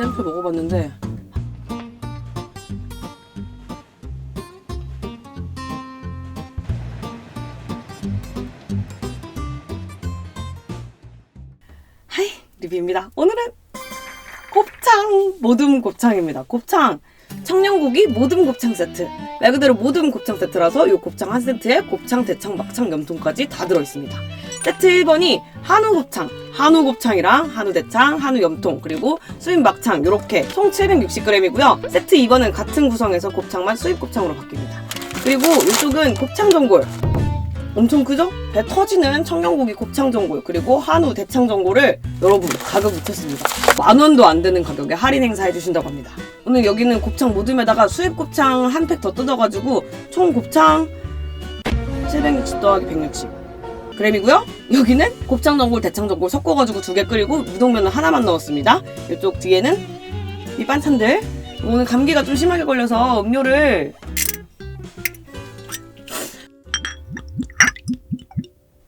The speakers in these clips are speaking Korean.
샘플 먹어봤는데 하이 리뷰입니다. 오늘은 곱창 모듬 곱창입니다. 곱창 청양고기 모듬 곱창 세트. 말 그대로 모듬 곱창 세트라서 이 곱창 한 세트에 곱창, 대창, 막창, 염통까지 다 들어있습니다. 세트 1번이 한우 곱창, 한우 곱창이랑 한우 대창, 한우 염통, 그리고 수입 막창 이렇게 총 760g이고요. 세트 2번은 같은 구성에서 곱창만 수입 곱창으로 바뀝니다. 그리고 이쪽은 곱창 전골. 엄청 크죠? 배 터지는 청양고기 곱창 전골 그리고 한우 대창 전골을 여러분 가격 미쳤습니다. 10,000원도 안 되는 가격에 할인 행사 해주신다고 합니다. 오늘 여기는 곱창 모듬에다가 수입 곱창 한 팩 더 뜯어가지고 총 곱창 760 더하기 160 g이고요. 여기는 곱창 전골 대창 전골 섞어가지고 2개 끓이고 우동면은 하나만 넣었습니다. 이쪽 뒤에는 밑반찬들. 오늘 감기가 좀 심하게 걸려서 음료를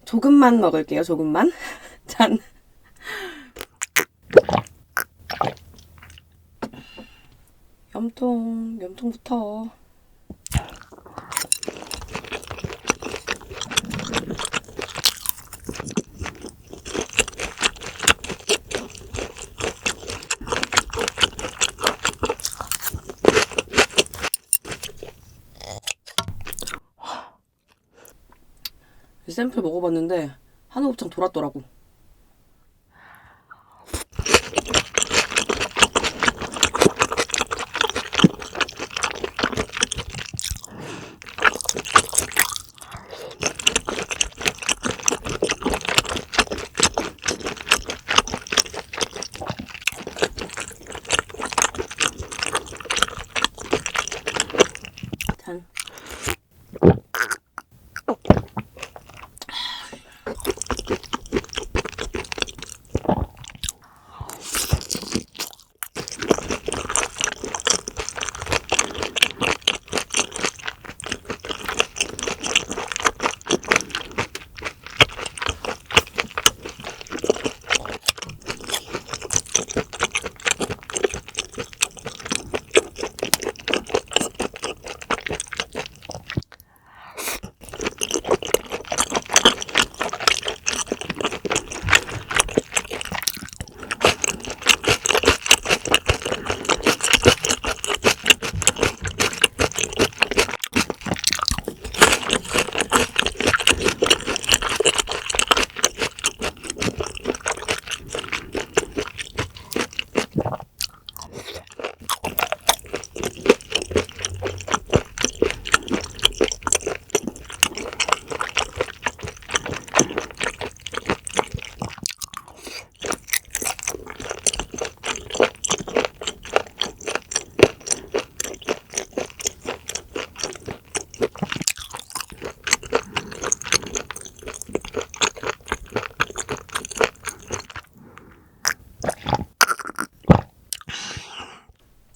조금만 먹을게요. 조금만. 짠. 염통부터. 샘플 먹어봤는데 한우 곱창 돌았더라고. 짠.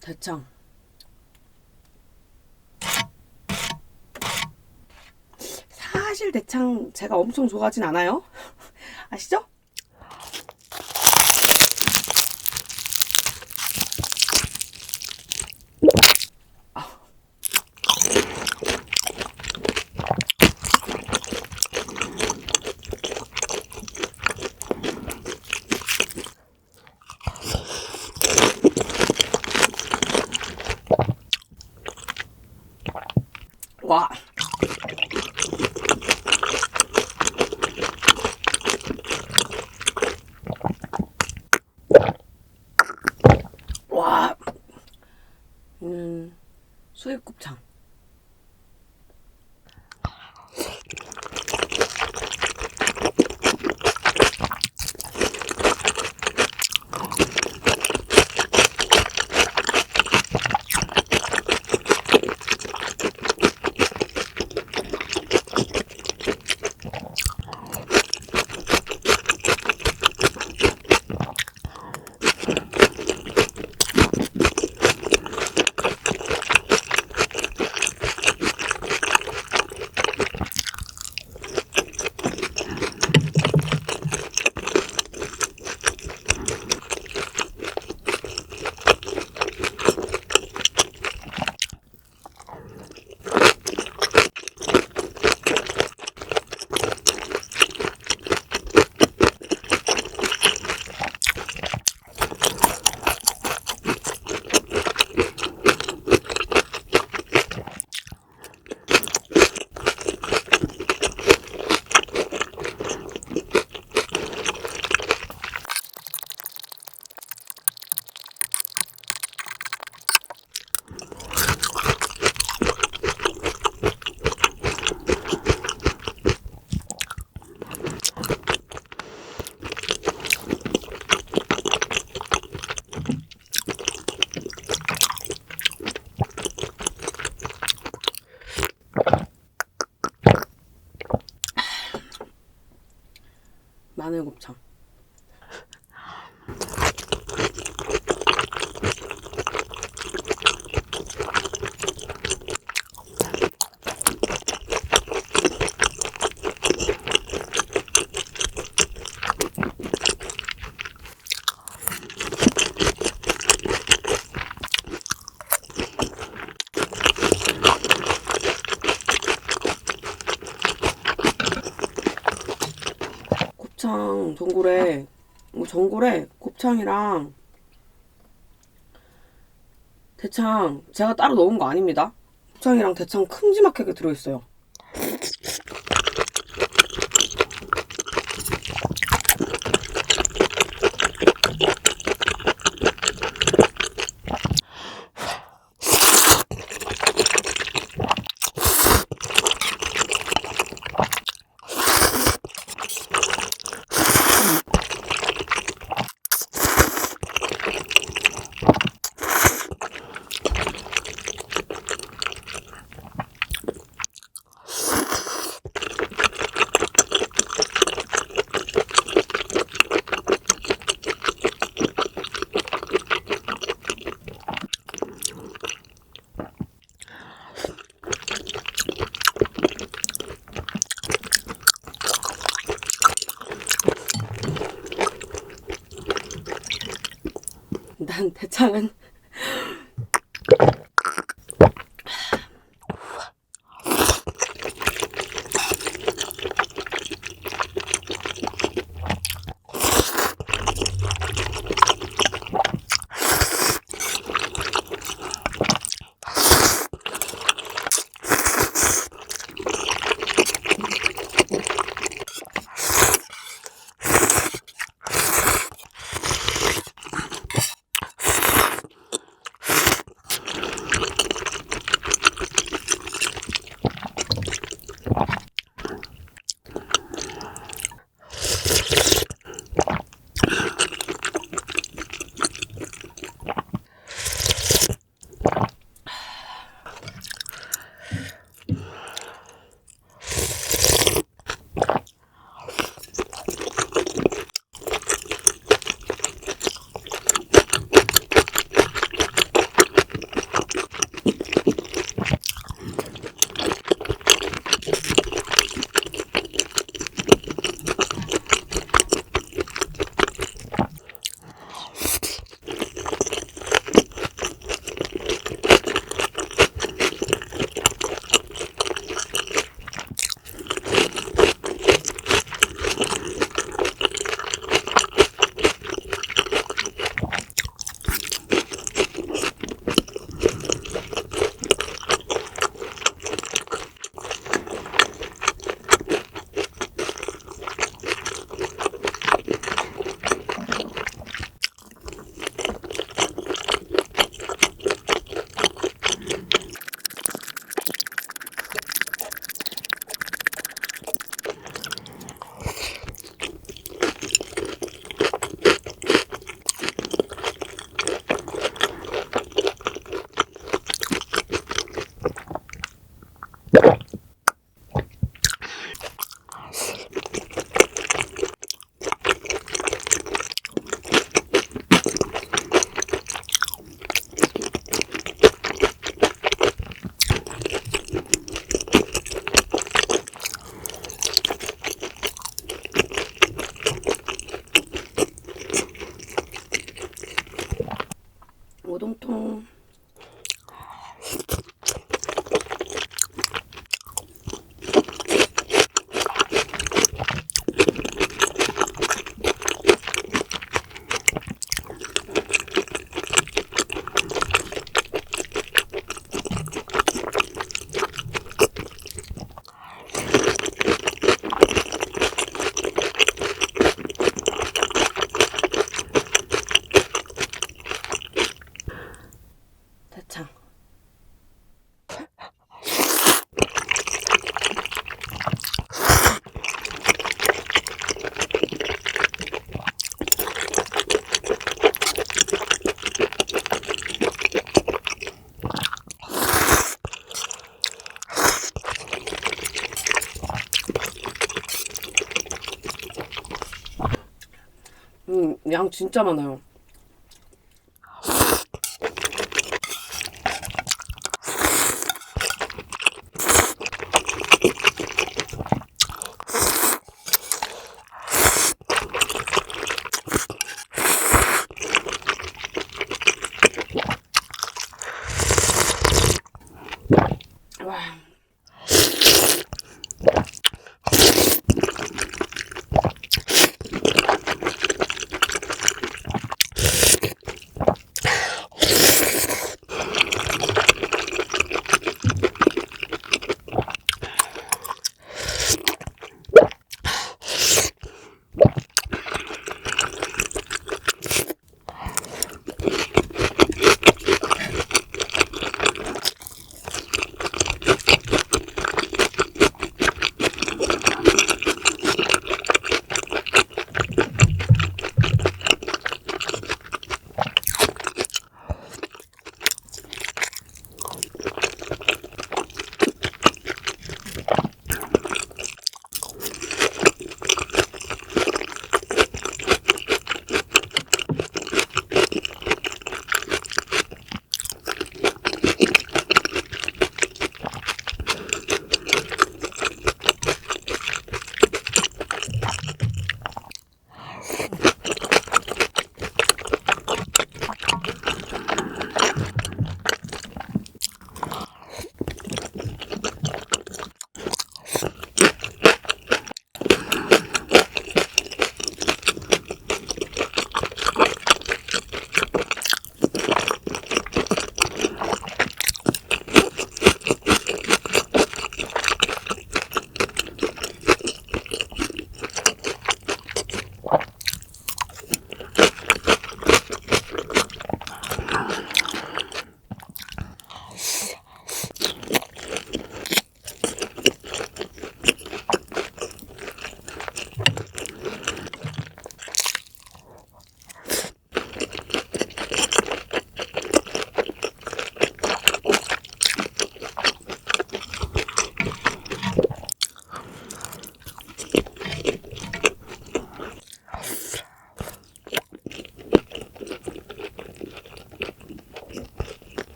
대창. 사실 대창 제가 엄청 좋아하진 않아요. 아시죠? 와. 와. 수입 곱창. 마늘 곱창. 곱창 전골에 곱창이랑 대창 제가 따로 넣은 거 아닙니다. 곱창이랑 대창 큼지막하게 들어있어요. 난 대창은 양 진짜 많아요. 와.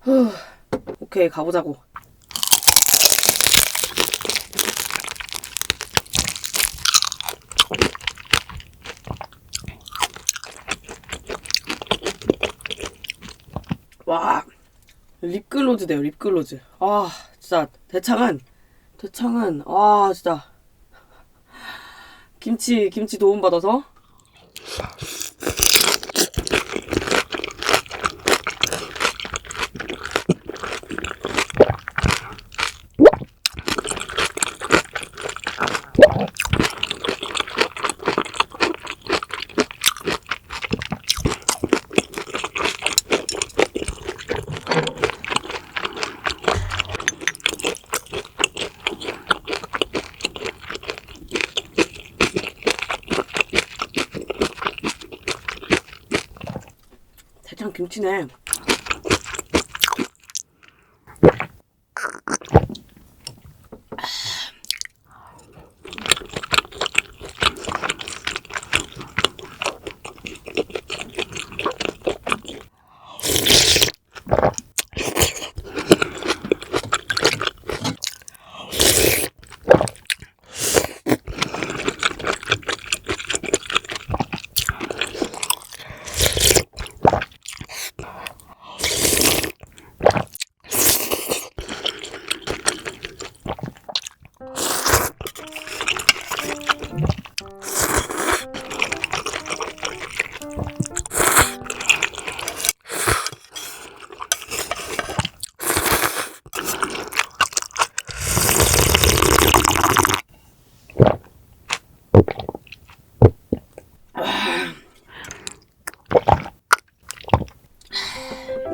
후. 오케이, 가보자고. 와, 립글로즈 돼요, 립글로즈. 아, 진짜 대창은 아, 진짜 김치 도움 받아서. 대창 김치네.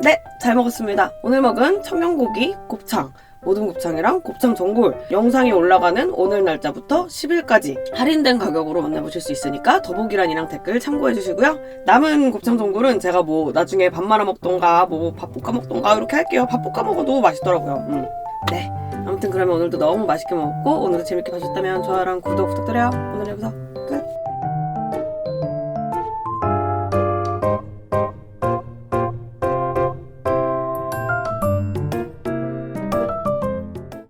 네, 잘 먹었습니다. 오늘 먹은 청양고기 곱창 모둠 곱창이랑 곱창 전골 영상이 올라가는 오늘 날짜부터 10일까지 할인된 가격으로 만나보실 수 있으니까 더보기란이랑 댓글 참고해주시고요. 남은 곱창 전골은 제가 뭐 나중에 밥 말아 먹던가 뭐 밥 볶아 먹던가 이렇게 할게요. 밥 볶아 먹어도 맛있더라고요. 네, 아무튼 그러면 오늘도 너무 맛있게 먹었고 오늘도 재밌게 봐주셨다면 좋아요랑 구독 부탁드려요. 오늘 여기서